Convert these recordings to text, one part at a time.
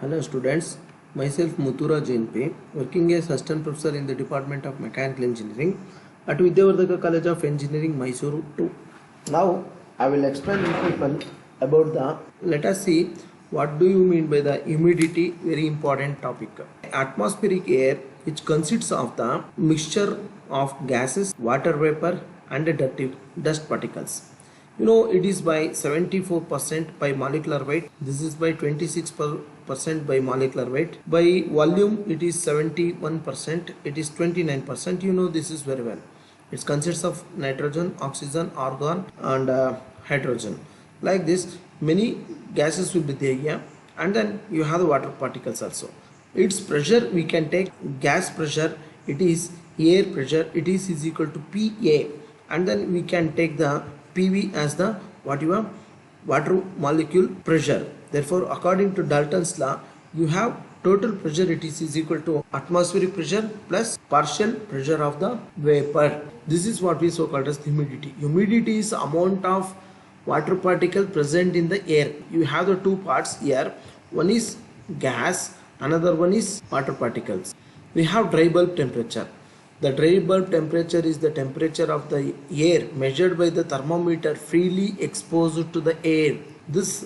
Hello students, myself Muthura Jainpe, working as Assistant Professor in the Department of Mechanical Engineering at Vidyavardhaka College of Engineering, Mysuru 2. Now I will explain you people about let us see what do you mean by the humidity, very important topic. Atmospheric air which consists of the mixture of gases, water vapor and dirty dust particles. It is by 74% by molecular weight. This is by 26% by molecular weight. By volume it is 71%. It is 29%. This is very well. It consists of nitrogen, oxygen, argon and hydrogen. Like this many gases will be there here, and then you have the water particles also. Its pressure we can take gas pressure, it is air pressure, it is equal to PA, and then we can take the PV as the water molecule pressure. Therefore, according to Dalton's law, you have total pressure, it is equal to atmospheric pressure plus partial pressure of the vapor. This is what we so called as humidity. Humidity is amount of water particle present in the air. You have the two parts here. One is gas, another one is water particles. We have dry bulb temperature. The dry bulb temperature is the temperature of the air measured by the thermometer freely exposed to the air. This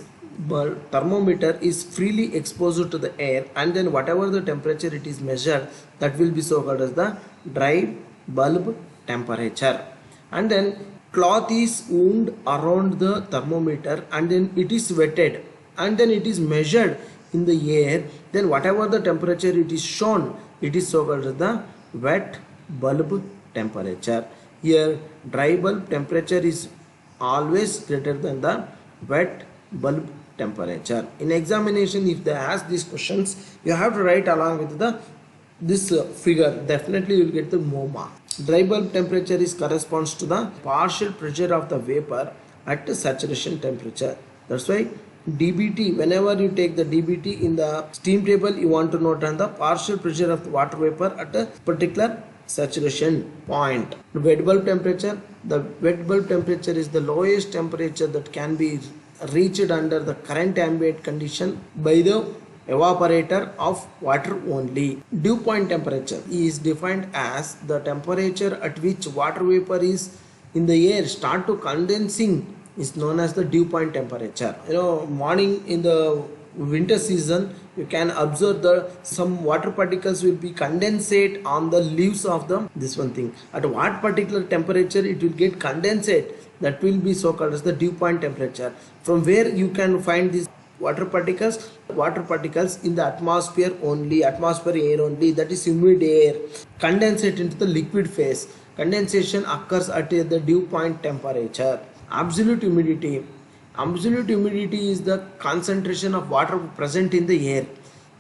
thermometer is freely exposed to the air, and then whatever the temperature it is measured, that will be so called as the dry bulb temperature. And then cloth is wound around the thermometer, and then it is wetted, and then it is measured in the air. Then whatever the temperature it is shown, it is so called as the wet bulb temperature. Here dry bulb temperature is always greater than the wet bulb temperature. In examination, if they ask these questions, you have to write along with this figure. Definitely you will get the more mark. Dry bulb temperature is corresponds to the partial pressure of the vapor at saturation temperature. That's why dBT, whenever you take the dBT in the steam table, you want to note on the partial pressure of the water vapor at a particular saturation point. The wet bulb temperature, the wet bulb temperature is the lowest temperature that can be reached under the current ambient condition by the evaporator of water only. Dew point temperature is defined as the temperature at which water vapor is in the air start to condensing is known as the dew point temperature. Morning in the winter season, you can observe some water particles will be condensate on the leaves of this one thing. At what particular temperature it will get condensate, that will be so called as the dew point temperature. From where you can find these water particles in the atmosphere only, atmosphere air only, that is humid air, condensate into the liquid phase. Condensation occurs at the dew point temperature. Absolute humidity is the concentration of water present in the air,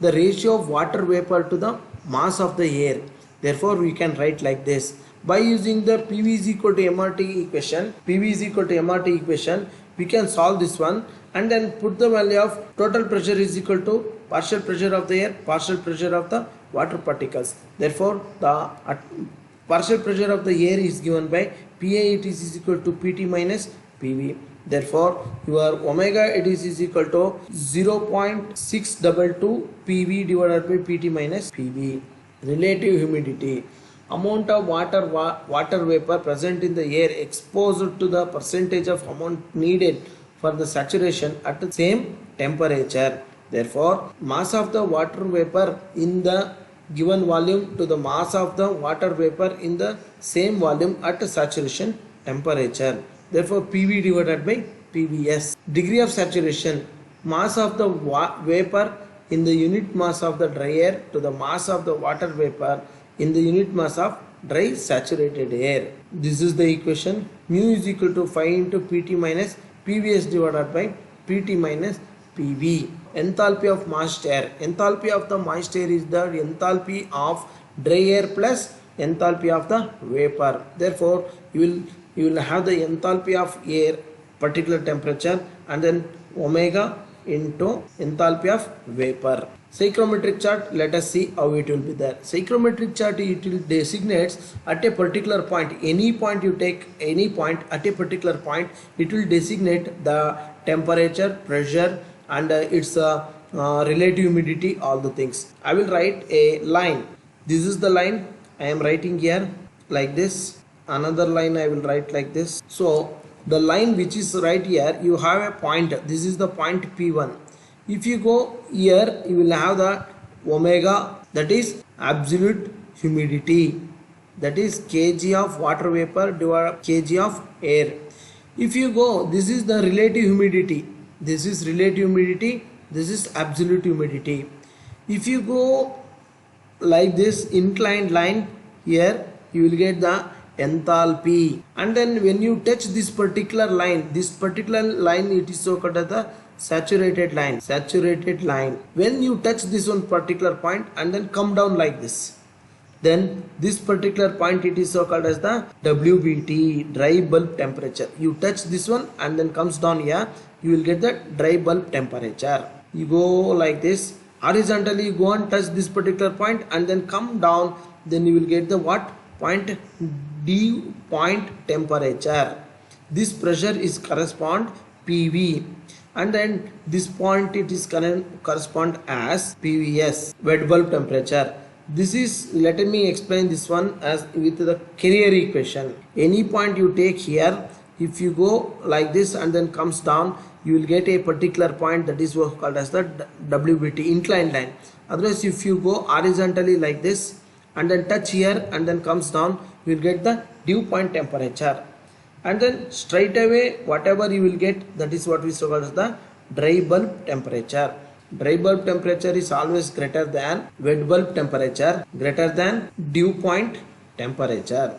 the ratio of water vapor to the mass of the air. Therefore we can write like this. By using the PV is equal to MRT equation, we can solve this one, and then put the value of total pressure is equal to partial pressure of the air, partial pressure of the water particles. Therefore the partial pressure of the air is given by PA, it is equal to PT minus PV. Therefore your omega it is equal to 0.622 PV divided by PT minus PV. Relative humidity, amount of water vapor present in the air exposed to the percentage of amount needed for the saturation at the same temperature. Therefore mass of the water vapor in the given volume to the mass of the water vapor in the same volume at saturation temperature. Therefore PV divided by PVS. Degree of saturation, mass of the vapor in the unit mass of the dry air to the mass of the water vapor in the unit mass of dry saturated air. This is the equation. Mu is equal to 5 into PT minus PVS divided by PT minus PV. Enthalpy of moist air. Enthalpy of the moist air is the enthalpy of dry air plus enthalpy of the vapor. Therefore you will have the enthalpy of air particular temperature, and then omega into enthalpy of vapor. Psychrometric chart, let us see how it will be there. Psychrometric chart, it will designates at a particular point, any point you take, any point at a particular point, it will designate the temperature, pressure and its relative humidity, all the things. I will write a line. This is the line I am writing here like this. Another line I will write like this. So the line which is right here, you have a point. This is the point P1. If you go here, you will have the omega, that is absolute humidity, that is kg of water vapor divided kg of air. If you go, this is the relative humidity, this is relative humidity, this is absolute humidity. If you go like this inclined line here, you will get the enthalpy, and then when you touch this particular line, it is so called as the saturated line. When you touch this one particular point and then come down like this, then this particular point, it is so called as the WBT, dry bulb temperature. You touch this one and then comes down here, you will get the dry bulb temperature. You go like this horizontally, you go and touch this particular point and then come down, then you will get the what point, dew point temperature. This pressure is correspond PV, and then this point it is correspond as PVS, wet bulb temperature. This is, let me explain this one as with the Carrier equation. Any point you take here, if you go like this and then comes down, you will get a particular point, that is what called as the WBT, inclined line. Otherwise, if you go horizontally like this and then touch here and then comes down, you will get the dew point temperature. And then straight away whatever you will get, that is what we call as the dry bulb temperature. Dry bulb temperature is always greater than wet bulb temperature, greater than dew point temperature.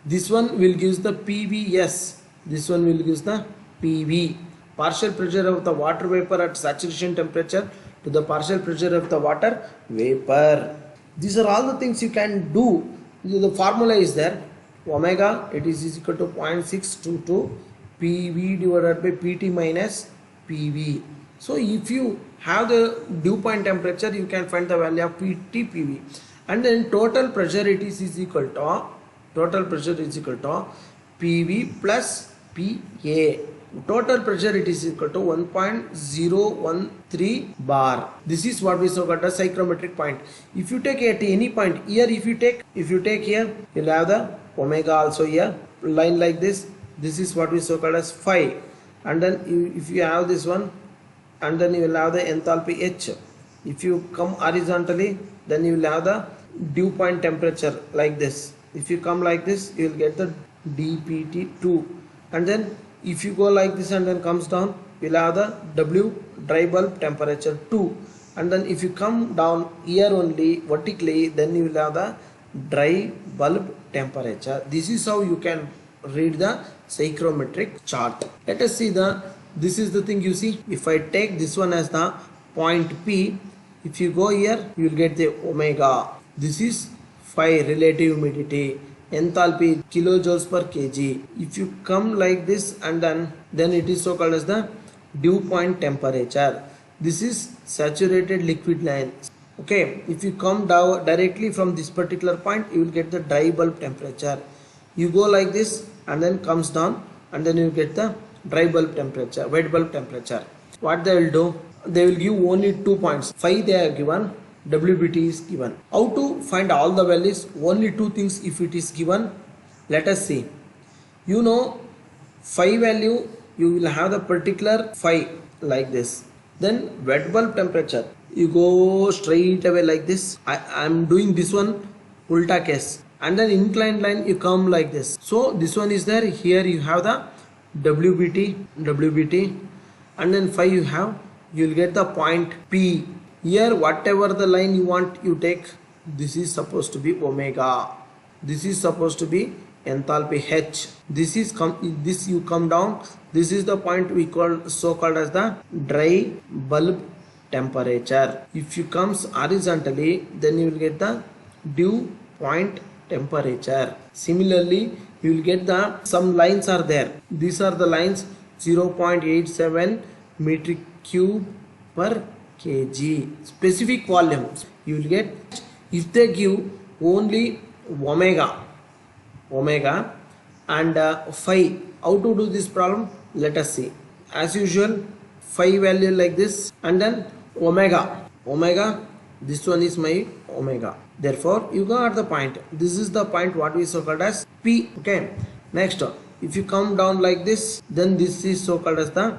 This one will give the PVS, this one will give the PV, partial pressure of the water vapor at saturation temperature to the partial pressure of the water vapor. These are all the things you can do. The formula is there. Omega, it is equal to 0.622 PV divided by PT minus PV. So if you have the dew point temperature, you can find the value of PT PV, and then total pressure, it is equal to PV plus PA. Total pressure, it is equal to 1.013 bar. This is what we call the psychrometric point. If you take at any point here, if you take here, you will have the omega also here, line like this. This is what we call as phi, and then if you have this one, and then you will have the enthalpy H. If you come horizontally, then you will have the dew point temperature like this. If you come like this, you will get the dPT2, and then if you go like this and then comes down, you will have the W, dry bulb temperature 2, and then if you come down here only vertically, then you will have the dry bulb temperature. This is how you can read the psychrometric chart. Let us see this is the thing you see. If I take this one as the point P, if you go here, you will get the omega. This is phi, relative humidity, enthalpy kilojoules per kg. If you come like this and then it is so called as the dew point temperature. This is saturated liquid line. Okay, if you come down directly from this particular point, you will get the dry bulb temperature. You go like this and then comes down, and then you get the dry bulb temperature, wet bulb temperature. What they will do, they will give only 2 points. Phi they are given, WBT is given. How to find all the values? Only 2 things if it is given. Let us see. You know, phi value, you will have the particular phi like this. Then wet bulb temperature, you go straight away like this. I am doing this one ulta case, and then inclined line you come like this. So this one is there. Here you have the WBT, and then phi you have, you will get the point P. Here whatever the line you want, you take. This is supposed to be omega, this is supposed to be enthalpy H. This is this you come down, this is the point we call so called as the dry bulb temperature. If you comes horizontally, then you will get the dew point temperature. Similarly, you will get the some lines are there. These are the lines 0.87 metric cube per kg. Specific volume you will get if they give only omega and phi. How to do this problem? Let us see. As usual, phi value like this, and then omega, this one is my omega. Therefore you got the point. This is the point what we so called as P. Okay, next if you come down like this, then this is so called as the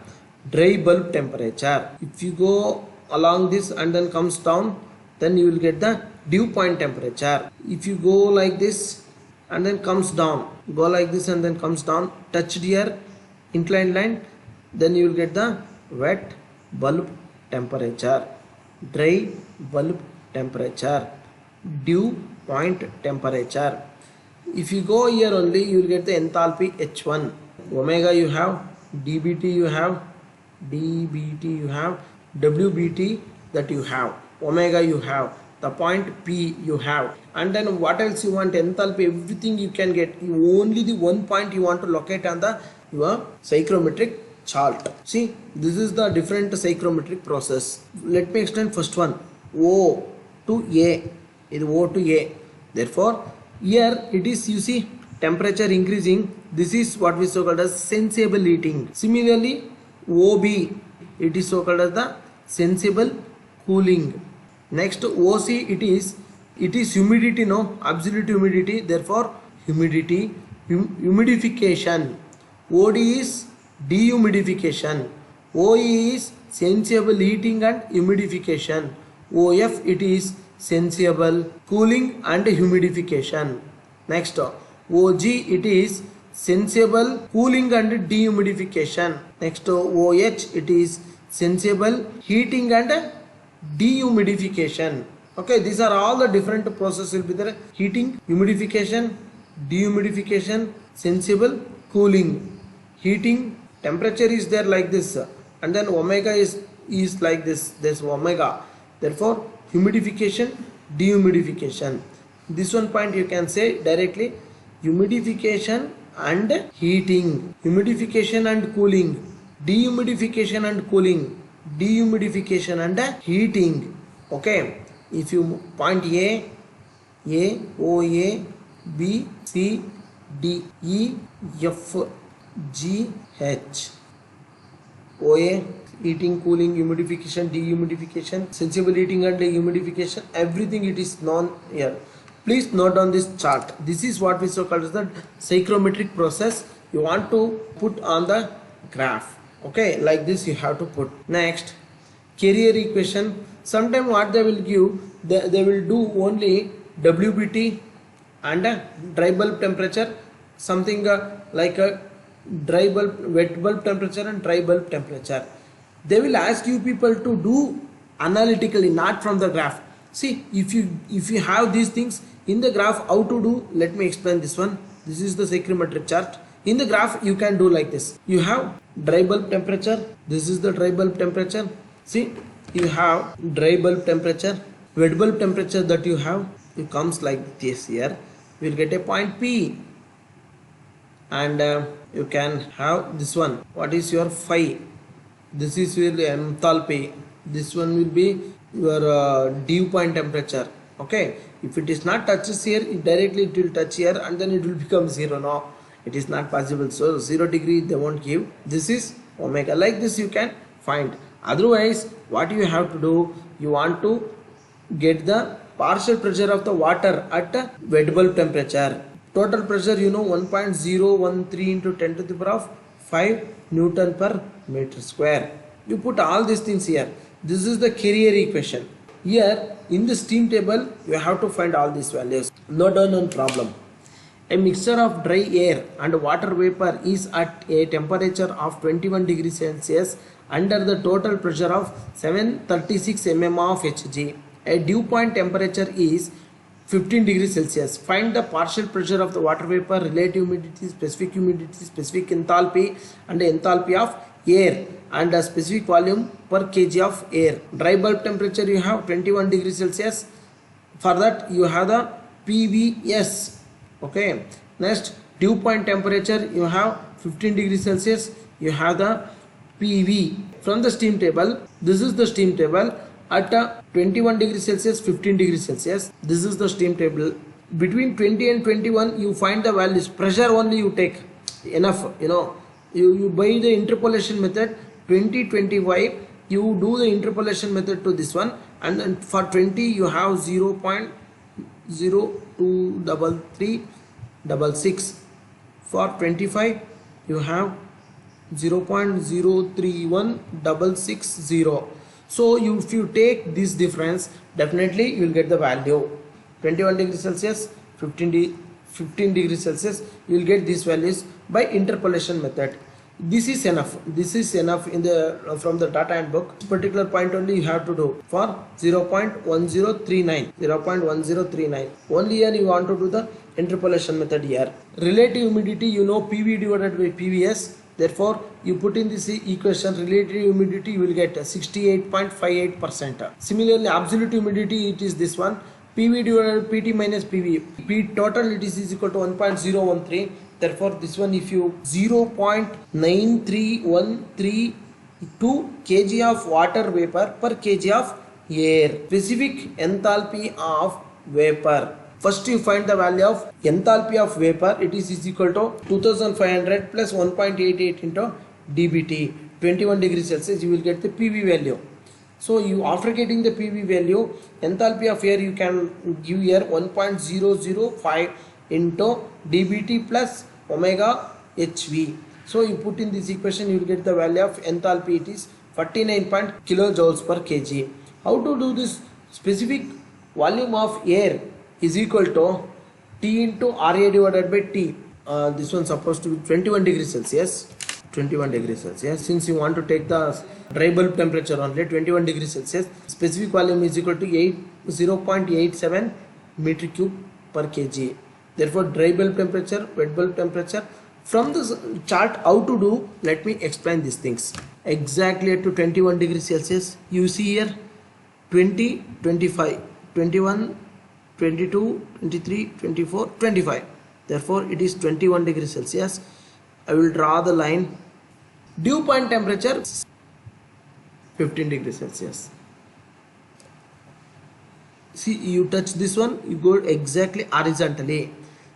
dry bulb temperature. If you go along this and then comes down, then you will get the dew point temperature. If you go like this and then comes down, go like this and then comes down, touched here inclined line, then you will get the wet bulb temperature, dry bulb temperature, dew point temperature. If you go here only, you will get the enthalpy H1. Omega you have, dBT you have, dBT you have, WBT that you have, omega you have, the point P you have, and then what else you want? Enthalpy, everything you can get. You only the one point you want to locate on the your psychrometric chart. See, this is the different psychrometric process. Let me explain first one. O to A is O to A. Therefore, here it is, you see, temperature increasing. This is what we so called as sensible heating. Similarly, OB, it is so called as the sensible cooling. Next OC, it is humidity, no, absolute humidity. Therefore, humidity, humidification. OD is dehumidification. OE is sensible heating and humidification. OF, it is sensible cooling and humidification. Next OG, it is sensible cooling and dehumidification. Next OH, it is sensible heating and dehumidification. Okay, these are all the different processes will be there: heating, humidification, dehumidification, sensible cooling. Heating, temperature is there like this, and then omega is like this omega. Therefore, humidification, dehumidification. This one point you can say directly: humidification and heating, humidification and cooling, dehumidification and cooling, dehumidification and heating. Okay, if you point A, O, A, B, C, D, E, F, G, H. OA, heating, cooling, humidification, dehumidification, sensible heating and dehumidification, everything it is known here. Please note on this chart. This is what we so called as the psychrometric process. You want to put on the graph. Okay, like this you have to put. Next, Carrier equation. Sometime what they will give, they will do only WBT and dry bulb temperature, something like a dry bulb, wet bulb temperature and dry bulb temperature. They will ask you people to do analytically, not from the graph. See, if you have these things in the graph, how to do? Let me explain this one. This is the psychrometric chart. In the graph, you can do like this. You have dry bulb temperature. This is the dry bulb temperature. See, you have dry bulb temperature, wet bulb temperature that you have. It comes like this here. You will get a point P, and you can have this one. What is your phi? This is your enthalpy. This one will be your dew point temperature. Okay, if it is not touches here, it directly it will touch here and then it will become 0. No, it is not possible. So 0 degree they won't give. This is omega. Like this you can find. Otherwise, what you have to do, you want to get the partial pressure of the water at wet bulb temperature. Total pressure, you know, 1.013 into 10 to the power of 5 Newton per meter square. You put all these things here. This is the Carrier equation. Here in the steam table, you have to find all these values. Note down on problem. A mixture of dry air and water vapor is at a temperature of 21 degrees Celsius under the total pressure of 736 mm of Hg. A dew point temperature is 15 degrees Celsius. Find the partial pressure of the water vapor, relative humidity, specific enthalpy and enthalpy of air, and a specific volume per kg of air. Dry bulb temperature you have 21 degrees Celsius. For that you have the PVS. Okay. Next, dew point temperature you have 15 degrees Celsius. You have the PV. From the steam table, this is the steam table at 21 degrees Celsius, 15 degrees Celsius. This is the steam table. Between 20 and 21 you find the values. Pressure only you take. Enough, you know. You by the interpolation method, 20, 25 you do the interpolation method to this one, and then for 20 you have 0.023366. For 25 you have 0.031660. so if you take this difference, definitely you will get the value. 21 degrees Celsius, 15 degrees Celsius, you will get these values by interpolation method. This is enough in the from the data handbook. This particular point only you have to do for 0.1039. Only here you want to do the interpolation method here. Relative humidity, you know, PV divided by PVS. Therefore, you put in this equation, relative humidity, you will get 68.58%. Similarly, absolute humidity, it is this one, PV divided by PT minus PV. P total, it is equal to 1.013. Therefore, this one, if you 0.9313 kg of water vapor per kg of air. Specific enthalpy of vapor. First you find the value of enthalpy of vapor. It is equal to 2500 plus 1.88 into dBT. 21 degrees Celsius, you will get the PV value. So you, after getting the PV value, enthalpy of air you can give here 1.005 into dBT plus omega HV. So you put in this equation, you will get the value of enthalpy. It is 49 kilojoules per kg. How to do this? Specific volume of air is equal to T into RA divided by T. This one supposed to be 21 degrees Celsius. 21 degrees Celsius. Since you want to take the dry bulb temperature only, 21 degrees Celsius. Specific volume is equal to 0.87 meter cube per kg. Therefore, dry bulb temperature, wet bulb temperature. From this chart, how to do? Let me explain these things. Exactly at 21 degrees Celsius, you see here 20, 25, 21, 22, 23, 24, 25. Therefore, it is 21 degrees Celsius. I will draw the line. Dew point temperature 15 degrees Celsius. See, you touch this one, you go exactly horizontally.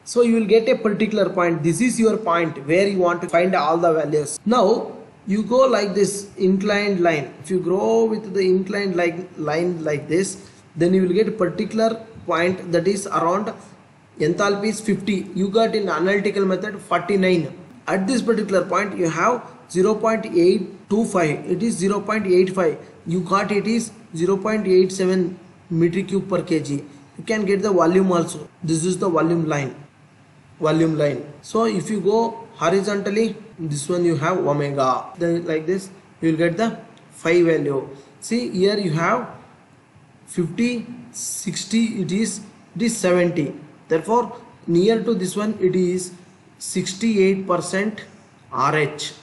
So you will get a particular point. This is your point where you want to find all the values. Now you go like this inclined line. If you go with the inclined line like this, then you will get a particular point that is around enthalpy is 50. You got in analytical method 49. At this particular point you have 0.825. It is 0.85. You got it is 0.87 meter cube per kg. You can get the volume also. This is the volume line. So if you go horizontally, this one you have omega. Then like this you will get the phi value. See here you have 50, 60, it is 70. Therefore near to this one it is 68% RH.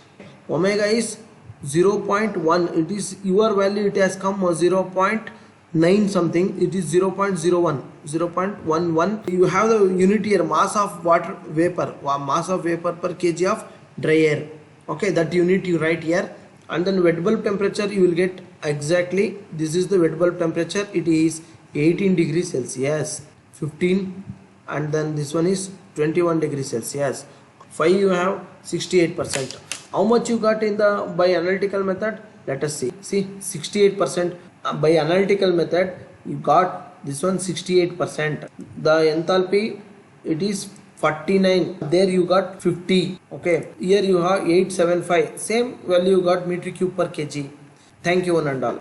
Omega is 0.1. It is your value, it has come 0.9 something. It is 0.01, 0.11. You have the unit here, mass of water vapor, mass of vapor per kg of dry air. Okay, that unit you write here. And then wet bulb temperature you will get exactly. This is the wet bulb temperature. It is 18 degrees Celsius, 15, and then this one is 21 degrees Celsius. 5 you have 68%. How much you got in the by analytical method? Let us see. See, 68% by analytical method you got this one 68%. The enthalpy it is 49. There you got 50. Okay, here you have 875. Same value you got meter cube per kg. Thank you one and all.